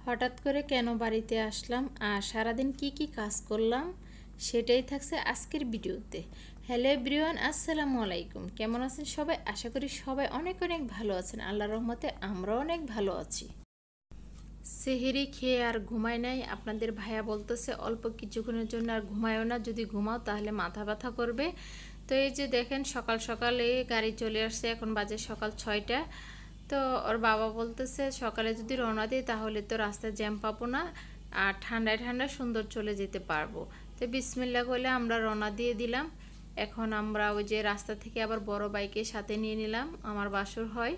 হঠাৎ করে কেন বাড়িতে আসলাম আর সারাদিন কি কাজ করলাম সেটাই থাকছে আজকের ভিডিওতে। হ্যালো এভরিওয়ান, আসসালামু আলাইকুম। কেমন আছেন সবাই? আশা করি সবাই অনেক অনেক ভালো আছেন। আল্লাহর রহমতে আমরাও অনেক ভালো আছি। সেহেরি খেয়ে আর ঘুমায় নাই। আপনাদের ভাইয়া বলতেছে অল্প কিছুক্ষণের জন্য আর ঘুমায়ও না, যদি ঘুমাও তাহলে মাথা ব্যথা করবে। তো এই যে দেখেন সকাল সকালে গাড়ি চলে আসছে, এখন বাজে সকাল 6টা। তো ওর বাবা বলতেছে সকালে যদি রওনা দিই তাহলে তো রাস্তায় জ্যাম পাবো না, আর ঠান্ডায় ঠান্ডায় সুন্দর চলে যেতে পারবো। তো বিসমিল্লাহ বলে আমরা রওনা দিয়ে দিলাম। এখন আমরা ওই যে রাস্তা থেকে আবার বড় বাইকে সাথে নিয়ে নিলাম, আমার বাসর হয়।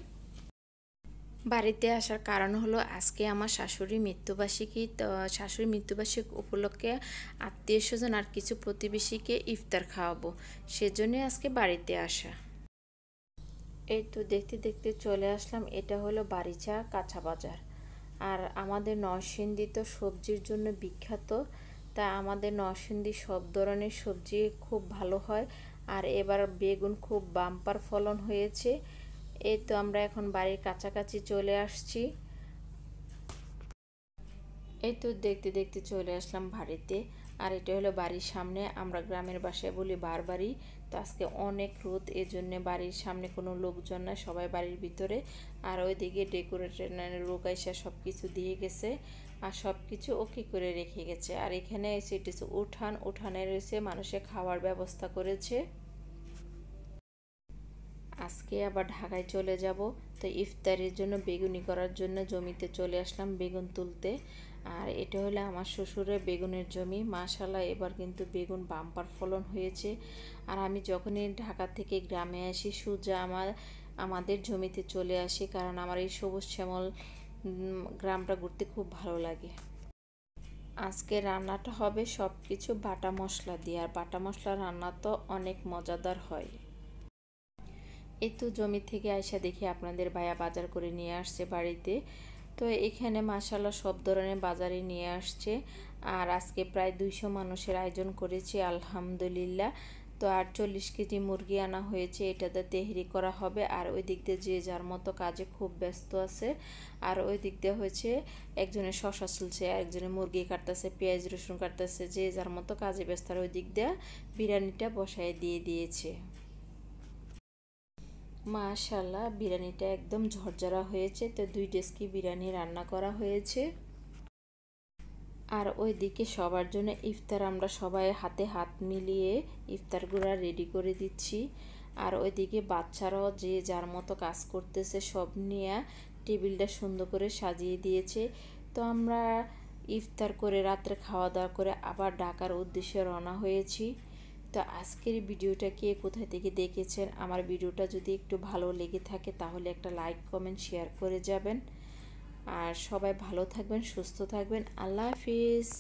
বাড়িতে আসার কারণ হলো আজকে আমার শাশুড়ির মৃত্যুবার্ষিকী। তো শাশুড়ির মৃত্যুবার্ষিকী উপলক্ষে আত্মীয় স্বজন আর কিছু প্রতিবেশীকে ইফতার খাওয়াবো, সেজন্যই আজকে বাড়িতে আসা। এই তো দেখতে দেখতে চলে আসলাম। এটা হলো বারিচা কাঁচা বাজার। আর আমাদের নরসিংদী তো সবজির জন্য বিখ্যাত। তা আমাদের নরসিংদী সব ধরনের সবজি খুব ভালো হয়। আর এবার বেগুন খুব বাম্পার ফলন হয়েছে। এই তো আমরা এখন বাড়ির কাছাকাছি চলে আসছি। এই তো দেখতে দেখতে চলে আসলাম বাড়িতে। আর এটা হলো বাড়ির সামনে, আমরা গ্রামের বাসায় বলি বারবাড়ি। তো আজকে অনেক রোদ, এজন্য বাড়ির সামনে কোনো লোকজন না, সবাই বাড়ির ভিতরে। আর ওইদিকে ডেকোরেশনের লোক আইসা সব কিছু দিয়ে গেছে আর সব কিছু ওকে করে রেখে গেছে। আর এখানে এসে উঠানে রয়েছে, মানুষের খাওয়ার ব্যবস্থা করেছে। আজকে আবার ঢাকায় চলে যাব। তো ইফতারের জন্য বেগুনি করার জন্য জমিতে চলে আসলাম বেগুন তুলতে। আর এটা হলো আমার শ্বশুরের বেগুনের জমি। মাশাআল্লাহ এবার কিন্তু বেগুন বাম্পার ফলন হয়েছে। আর আমি যখনই ঢাকা থেকে গ্রামে আসি সোজা আমাদের জমিতে চলে আসি, কারণ আমার এই সবুজ শ্যামল গ্রামটা ঘুরতে খুব ভালো লাগে। আজকে রান্নাটা হবে সব কিছু বাটা মশলা দিয়ে, আর বাটা মশলা রান্না তো অনেক মজাদার হয়। এই তো জমি থেকে আইসা দেখি আপনাদের ভাইয়া বাজার করে নিয়ে আসছে বাড়িতে। তো এখানে মাশাআল্লাহ সব ধরনের বাজারে নিয়ে আসছে। আর আজকে প্রায় 200 মানুষের আয়োজন করেছি আলহামদুলিল্লাহ। তো আর 40 কেজি মুরগি আনা হয়েছে, এটাতে তেহরি করা হবে। আর ওই দিক দিয়ে যে যার মতো কাজে খুব ব্যস্ত আছে। আর ওই দিক দিয়ে হয়েছে একজনের শশা চলছে, একজনের মুরগি কাটতেছে, পেঁয়াজ রসুন কাটতেছে, যে যার মতো কাজে ব্যস্ত। আর ওই দিক দিয়ে বিরিয়ানিটা বসায় দিয়ে দিয়েছে। মাশাআল্লাহ বিরিয়ানিটা একদম ঝরঝরা হয়েছে। তো 2 ডেস্কি বিরিয়ানি রান্না করা হয়েছে। আর ওইদিকে সবার জন্য ইফতার আমরা সবাই হাতে হাত মিলিয়ে ইফতারগুলো রেডি করে দিচ্ছি। আর ওইদিকে বাচ্চারাও যে যার মতো কাজ করতেছে, সব নিয়ে টেবিলটা সুন্দর করে সাজিয়ে দিয়েছে। তো আমরা ইফতার করে রাত্রে খাওয়া দাওয়া করে আবার ঢাকার উদ্দেশ্যে রওনা হয়েছি। তো আজকের ভিডিওটা কে কোথায় থেকে দেখেছেন, আমার ভিডিওটা যদি একটু ভালো লেগে থাকে তাহলে একটা লাইক কমেন্ট শেয়ার করে যাবেন। আর সবাই ভালো থাকবেন, সুস্থ থাকবেন। আল্লাহ হাফিজ।